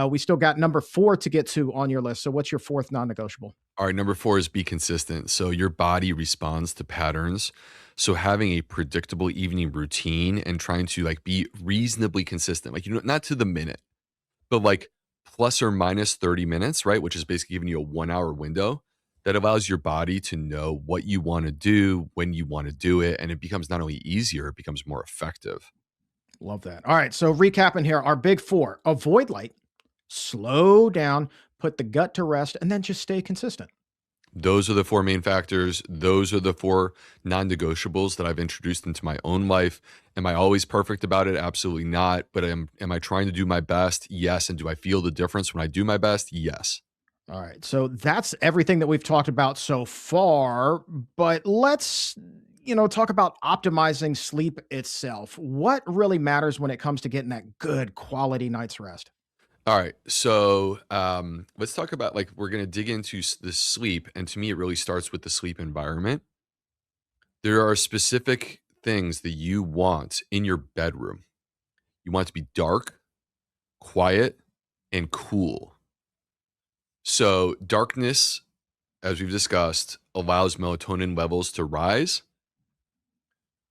we still got number 4 to get to on your list. So what's your fourth non-negotiable? All right, number 4 is be consistent. So your body responds to patterns. So having a predictable evening routine and trying to like be reasonably consistent, like not to the minute, but like plus or minus 30 minutes, right? Which is basically giving you a 1 hour window that allows your body to know what you want to do, when you want to do it. And it becomes not only easier, it becomes more effective. Love that. All right. So recapping here, our big 4: avoid light, slow down, put the gut to rest, and then just stay consistent. Those are the 4 main factors. Those are the 4 non-negotiables that I've introduced into my own life. Am I always perfect about it? Absolutely not. But am I trying to do my best? Yes. And do I feel the difference when I do my best? Yes. All right. So that's everything that we've talked about so far. But let's, talk about optimizing sleep itself. What really matters when it comes to getting that good quality night's rest? All right. So let's talk about like we're going to dig into the sleep. And to me, it really starts with the sleep environment. There are specific things that you want in your bedroom. You want it to be dark, quiet, and cool. So darkness, as we've discussed, allows melatonin levels to rise.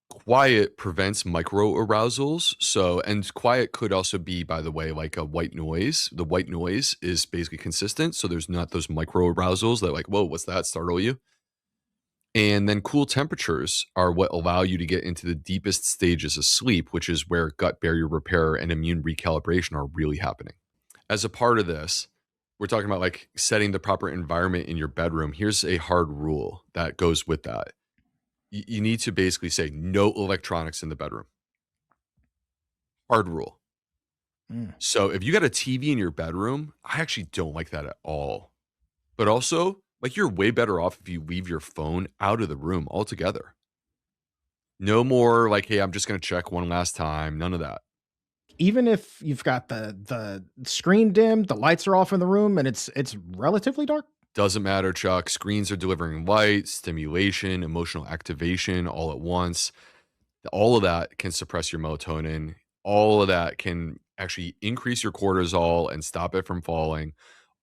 Quiet prevents micro arousals. So, and quiet could also be, by the way, like a white noise. The white noise is basically consistent. So there's not those micro arousals that like, whoa, what's that? Startle you. And then cool temperatures are what allow you to get into the deepest stages of sleep, which is where gut barrier repair and immune recalibration are really happening. As a part of this, we're talking about like setting the proper environment in your bedroom. Here's a hard rule that goes with that. You need to basically say no electronics in the bedroom. Hard rule. Mm. So if you got a TV in your bedroom, I actually don't like that at all. But also, like you're way better off if you leave your phone out of the room altogether. No more like, hey, I'm just going to check one last time. None of that. Even if you've got the screen dimmed, the lights are off in the room, and it's relatively dark. Doesn't matter, Chuck. Screens are delivering light, stimulation, emotional activation all at once. All of that can suppress your melatonin. All of that can actually increase your cortisol and stop it from falling.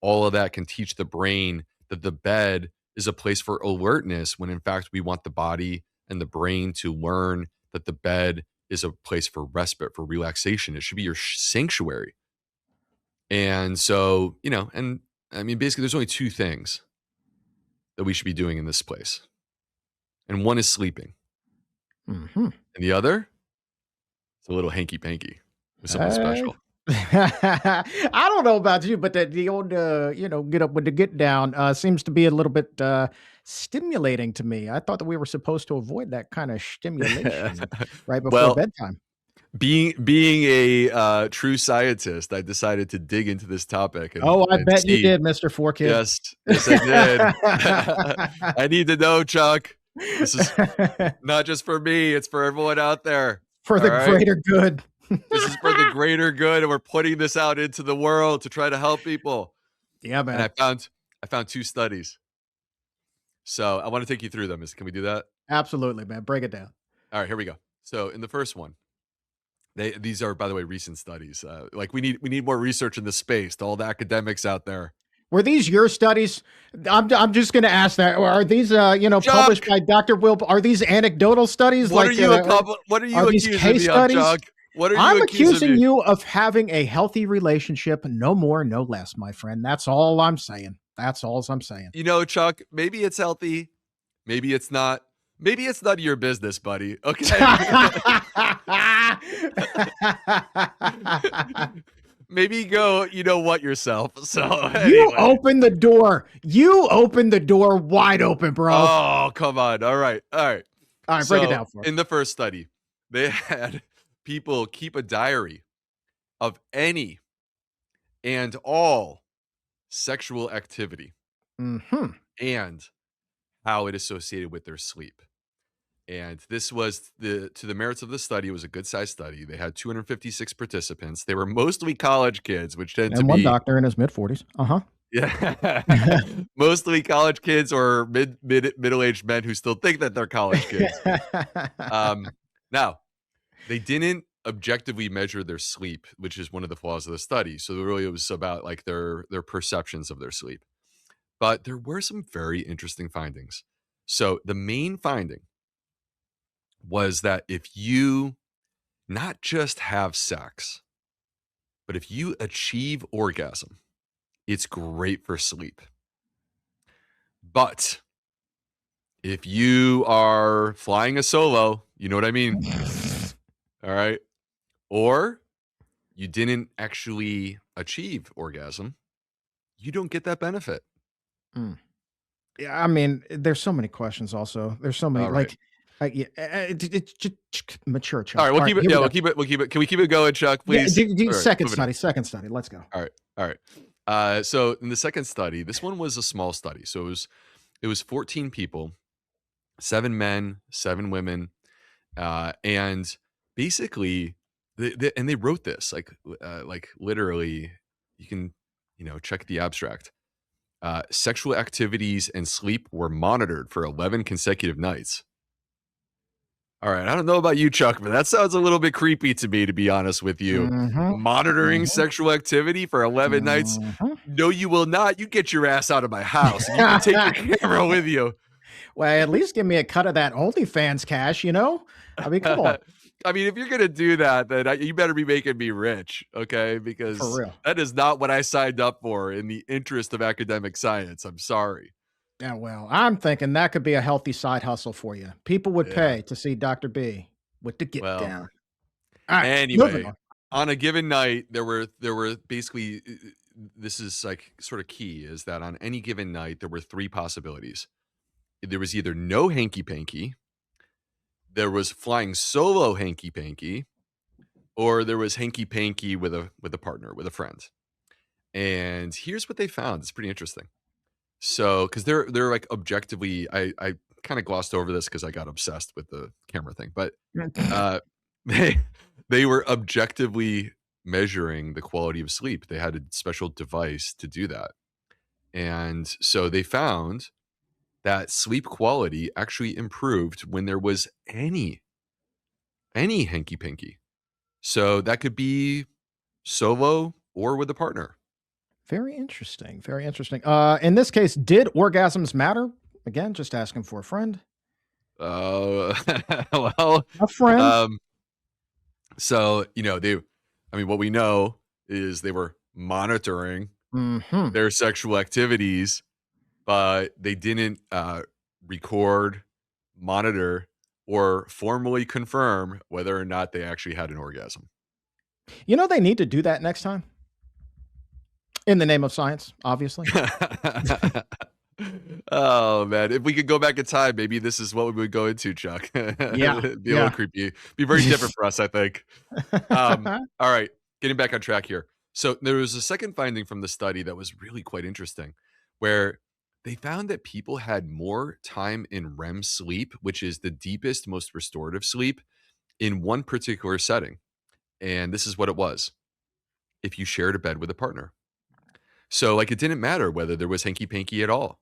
All of that can teach the brain that the bed is a place for alertness when in fact we want the body and the brain to learn that the bed is a place for respite, for relaxation. It should be your sanctuary. And so, and I mean, basically, there's only 2 things that we should be doing in this place. And one is sleeping. Hmm. And the other, it's a little hanky panky with something Uh, special. I don't know about you, but the old, get up with the get down seems to be a little bit stimulating to me. I thought that we were supposed to avoid that kind of stimulation right before Well, bedtime. being a true scientist, I decided to dig into this topic Oh, I and bet you see. did, Mr. Four Kid. Yes, yes, I did. I need to know, Chuck. This is not just for me; it's for everyone out there. For All the right. greater good. This is for the greater good, and we're putting this out into the world to try to help people. Yeah, And man. I found 2 studies. So I want to take you through them. Can we do that? Absolutely, man. Break it down. All right, here we go. So in the first one, these are, by the way, recent studies. Like we need more research in this space. To all the academics out there, Were these your studies? I'm just going to ask that. Are these, published Chuck, by Dr. Will? Are these anecdotal studies? what are Like, you are these accusing case me of, studies? Chuck? What are you I'm accusing accusing me? you of having a healthy relationship, no more, no less, my friend. That's all I'm saying. That's all I'm saying. You know, Chuck, maybe it's healthy, maybe it's not. Maybe it's none of your business, buddy, okay? Maybe go, you know what, yourself. So, You anyway. open the door. You open the door wide open, bro. Oh, come on. All right. All right. All right, break it So, down for us. in the first study, they had people keep a diary of any and all sexual activity Hmm. and how it associated with their sleep. And this was to the merits of the study. It was a good sized study. They had 256 participants. They were mostly college kids, which tend to And one be doctor in his mid 40s. Uh yeah, huh. mostly college kids or middle aged men who still think that they're college kids. Um, Now they didn't objectively measure their sleep, which is one of the flaws of the study. So really, it was about like their perceptions of their sleep. But there were some very interesting findings. So the main finding was that if you not just have sex, but if you achieve orgasm, it's great for sleep. But if you are flying a solo, you know what I mean? All right. Or you didn't actually achieve orgasm, you don't get that benefit. Mm. Yeah, I mean, there's so many questions. Also, there's so many All right. yeah, mature, All right. Chuck. We'll All right, keep it. here we Yeah, go. we'll keep it. Can we keep it going, Chuck, Yeah, please? All right. second Moving on. study. Second study. Let's go. All right. All right. So in the second study, this one was a small study. So it was 14 people, 7 men, 7 women, and basically, and they wrote this like literally. You can check the abstract. Sexual activities and sleep were monitored for 11 consecutive nights. All right, I don't know about you, Chuck, but that sounds a little bit creepy to me, to be honest with you. Mm-hmm. Monitoring Mm-hmm. sexual activity for 11 nights? Mm-hmm. No, you will not. You get your ass out of my house, and you can take your camera with you. Well, at least give me a cut of that OnlyFans cash, you know? I mean, come on. I mean, if you're gonna do that, then you better be making me rich, okay? For Because real. that is not what I signed up for in the interest of academic science. I'm sorry. Yeah, well, I'm thinking that could be a healthy side hustle for you. People would Yeah. pay to see Dr. B with the get Well, down. All right, moving anyway, on. on a given night, there were basically this is like sort of key is that on any given night there were three possibilities. There was either no hanky panky, there was flying solo hanky panky, or there was hanky panky with a partner, with a friend. And here's what they found. It's pretty interesting. So, because they're like objectively, I kind of glossed over this because I got obsessed with the camera thing, but uh, they they were objectively measuring the quality of sleep. They had a special device to do that, and so they found that sleep quality actually improved when there was any hanky panky. So that could be solo or with a partner. Very interesting. Very interesting. In this case, did orgasms matter? Again, just asking for a friend. Uh, well, A friend. um, so I mean, what we know is they were monitoring Hmm. their sexual activities, but they didn't record, monitor, or formally confirm whether or not they actually had an orgasm. You know, they need to do that next time in the name of science, obviously. Oh man, if we could go back in time, maybe this is what we would go into, Chuck. Yeah. It'd be a little Yeah. creepy. Be very different for us, I think. All right, getting back on track here. So there was a second finding from the study that was really quite interesting, where they found that people had more time in REM sleep, which is the deepest, most restorative sleep, in one particular setting. And this is what it was: if you shared a bed with a partner. So, like, it didn't matter whether there was hanky panky at all.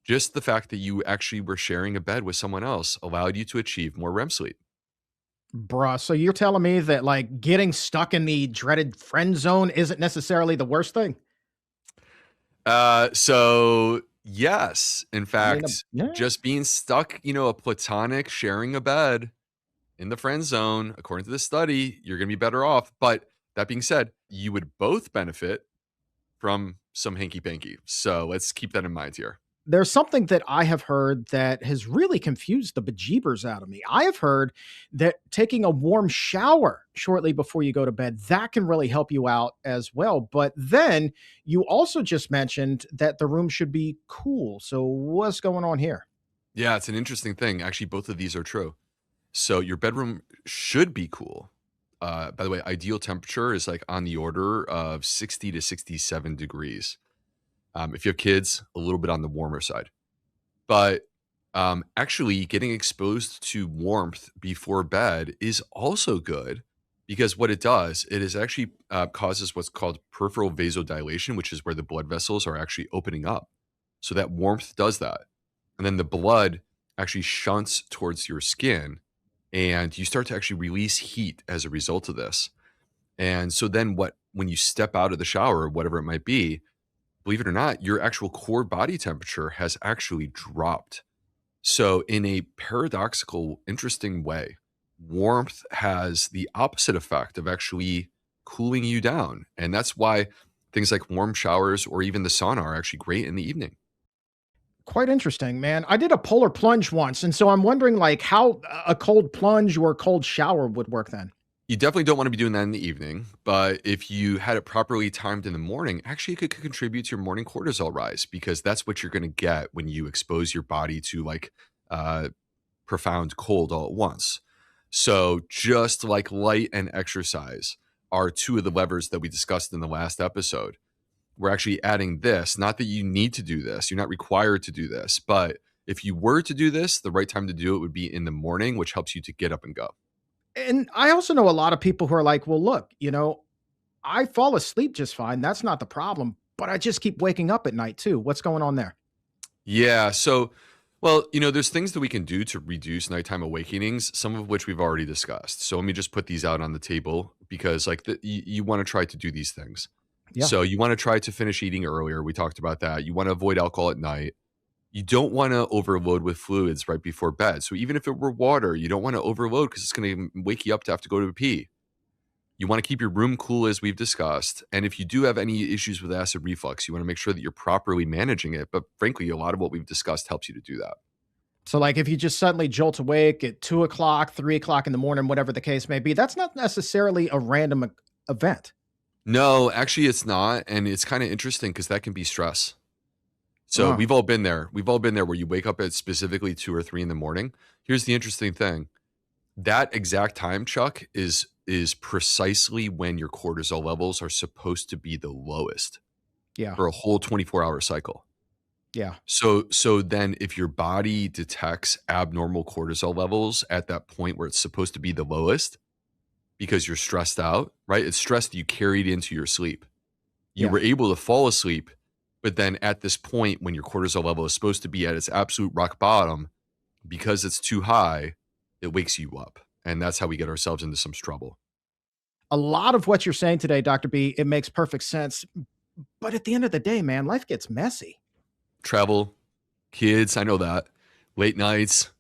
Just the fact that you actually were sharing a bed with someone else allowed you to achieve more REM sleep. Bruh, so you're telling me that, like, getting stuck in the dreaded friend zone isn't necessarily the worst thing? So yes, in I mean, fact, yeah. just being stuck, a platonic sharing a bed in the friend zone, according to the study, you're going to be better off. But that being said, you would both benefit from some hanky panky. So let's keep that in mind here. There's something that I have heard that has really confused the bejeebers out of me. I have heard that taking a warm shower shortly before you go to bed, that can really help you out as well. But then you also just mentioned that the room should be cool. So what's going on here? Yeah, it's an interesting thing. Actually, both of these are true. So your bedroom should be cool. By the way, ideal temperature is like on the order of 60 to 67 degrees. If you have kids, a little bit on the warmer side. But actually, getting exposed to warmth before bed is also good because what it does, it is actually causes what's called peripheral vasodilation, which is where the blood vessels are actually opening up. So that warmth does that. And then the blood actually shunts towards your skin and you start to actually release heat as a result of this. And so then when you step out of the shower, whatever it might be, believe it or not, your actual core body temperature has actually dropped. So, in a paradoxical, interesting way, warmth has the opposite effect of actually cooling you down. And that's why things like warm showers or even the sauna are actually great in the evening. Quite interesting, man. I did a polar plunge once, and so I'm wondering like how a cold plunge or cold shower would work then. You definitely don't want to be doing that in the evening, but if you had it properly timed in the morning, actually it could contribute to your morning cortisol rise because that's what you're going to get when you expose your body to like uh, profound cold all at once. So, just like light and exercise are two of the levers that we discussed in the last episode, we're actually adding this. Not that you need to do this, you're not required to do this, but if you were to do this, the right time to do it would be in the morning, which helps you to get up and go. And I also know a lot of people who are like, well, look, I fall asleep just fine. That's not the problem. But I just keep waking up at night too. What's going on there? Yeah. So, well, there's things that we can do to reduce nighttime awakenings, some of which we've already discussed. So let me just put these out on the table because, like, you want to try to do these things. Yeah. So you want to try to finish eating earlier. We talked about that. You want to avoid alcohol at night. You don't want to overload with fluids right before bed. So even if it were water, you don't want to overload because it's going to wake you up to have to go to pee. You want to keep your room cool, as we've discussed. And if you do have any issues with acid reflux, you want to make sure that you're properly managing it. But frankly, a lot of what we've discussed helps you to do that. So, like, if you just suddenly jolt awake at 2 o'clock, 3 o'clock in the morning, whatever the case may be, that's not necessarily a random event. No, actually, it's not. And it's kind of interesting because that can be stress. So Oh, we've all been there. We've all been there where you wake up at specifically 2 or 3 in the morning. Here's the interesting thing. That exact time, Chuck, is precisely when your cortisol levels are supposed to be the lowest yeah. for a whole 24-hour cycle. Yeah. So then if your body detects abnormal cortisol levels at that point where it's supposed to be the lowest because you're stressed out, right? It's stress that you carried into your sleep. You Yeah. were able to fall asleep, but then at this point when your cortisol level is supposed to be at its absolute rock bottom, because it's too high, it wakes you up. And that's how we get ourselves into some trouble. A lot of what you're saying today, Dr. B, it makes perfect sense. But at the end of the day, man, life gets messy. Travel, kids, I know that. Late nights,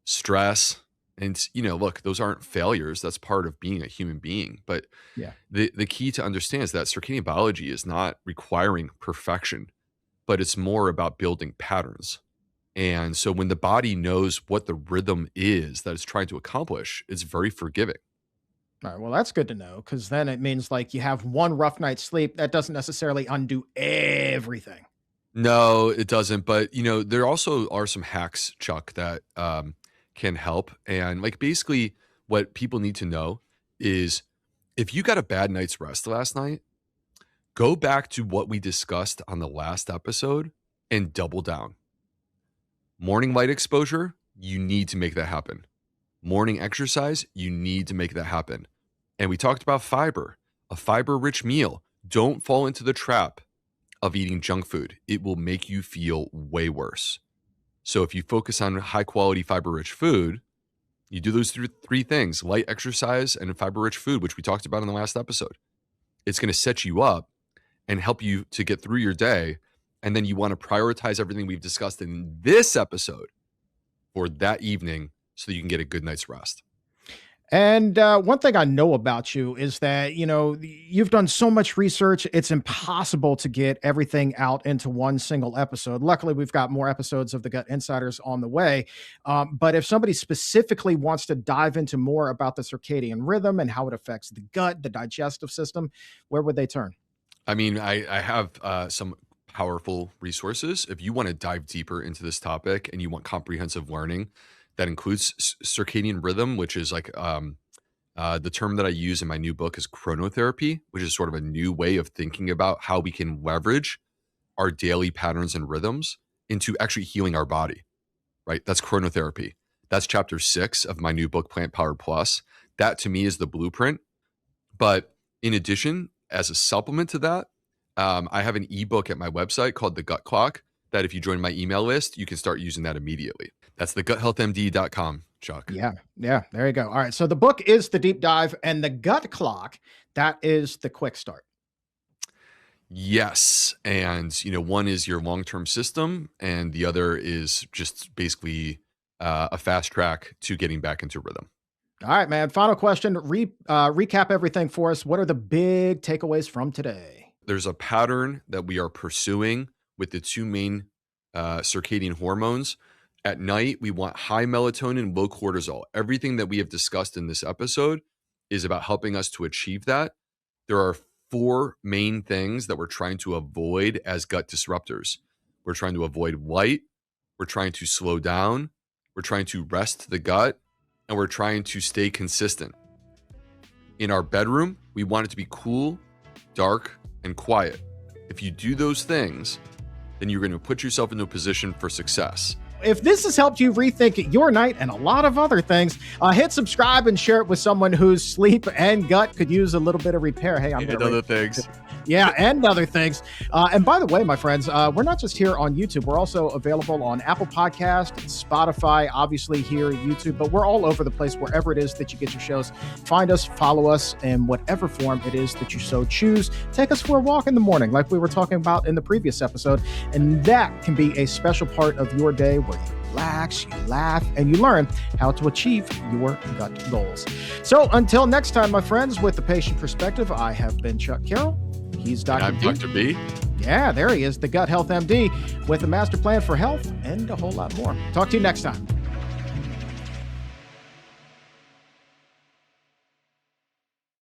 stress. And look, those aren't failures. That's part of being a human being. But Yeah. the key to understand is that circadian biology is not requiring perfection, but it's more about building patterns. And so when the body knows what the rhythm is that it's trying to accomplish, it's very forgiving. All right. Well, that's good to know because then it means like you have one rough night's sleep. That doesn't necessarily undo everything. No, it doesn't. But there also are some hacks, Chuck, that can help. And like basically, what people need to know is if you got a bad night's rest last night, go back to what we discussed on the last episode and double down. Morning light exposure, you need to make that happen. Morning exercise, you need to make that happen. And we talked about fiber, a fiber rich meal. Don't fall into the trap of eating junk food. It will make you feel way worse. So if you focus on high quality fiber rich food, you do those three things: light exercise and fiber rich food, which we talked about in the last episode. It's going to set you up and help you to get through your day. And then you want to prioritize everything we've discussed in this episode for that evening so that you can get a good night's rest. And one thing I know about you is that, you've done so much research, it's impossible to get everything out into one single episode. Luckily, we've got more episodes of the Gut Insiders on the way. But if somebody specifically wants to dive into more about the circadian rhythm and how it affects the gut, the digestive system, where would they turn? I mean, I have some powerful resources. If you want to dive deeper into this topic and you want comprehensive learning, that includes circadian rhythm, which is like the term that I use in my new book is chronotherapy, which is sort of a new way of thinking about how we can leverage our daily patterns and rhythms into actually healing our body, right? That's chronotherapy. That's chapter 6 of my new book, Plant Power Plus. That to me is the blueprint. But in addition, as a supplement to that, I have an ebook at my website called The Gut Clock that if you join my email list, you can start using that immediately. That's theguthealthmd.com, Chuck. Yeah, yeah, there you go. All right, so the book is the deep dive, and the gut clock, that is the quick start. Yes. And, one is your long-term system, and the other is just basically a fast track to getting back into rhythm. All right, man. Final question. Recap everything for us. What are the big takeaways from today? There's a pattern that we are pursuing with the two main circadian hormones. At night, we want high melatonin, low cortisol. Everything that we have discussed in this episode is about helping us to achieve that. There are 4 main things that we're trying to avoid as gut disruptors. We're trying to avoid light. We're trying to slow down. We're trying to rest the gut. And we're trying to stay consistent. In our bedroom, we want it to be cool, dark, and quiet. If you do those things, then you're going to put yourself into a position for success. If this has helped you rethink your night and a lot of other things, hit subscribe and share it with someone whose sleep and gut could use a little bit of repair. Hey, and other things. Yeah, and other things. And by the way, my friends, we're not just here on YouTube. We're also available on Apple Podcast, Spotify, obviously here at YouTube, but we're all over the place, wherever it is that you get your shows. Find us, follow us in whatever form it is that you so choose. Take us for a walk in the morning, like we were talking about in the previous episode. And that can be a special part of your day where you relax, you laugh, and you learn how to achieve your gut goals. So until next time, my friends, with the patient perspective, I have been Chuck Carroll. He's Dr. And I'm Dr. B. Yeah, there he is, the Gut Health MD, with a master plan for health and a whole lot more. Talk to you next time.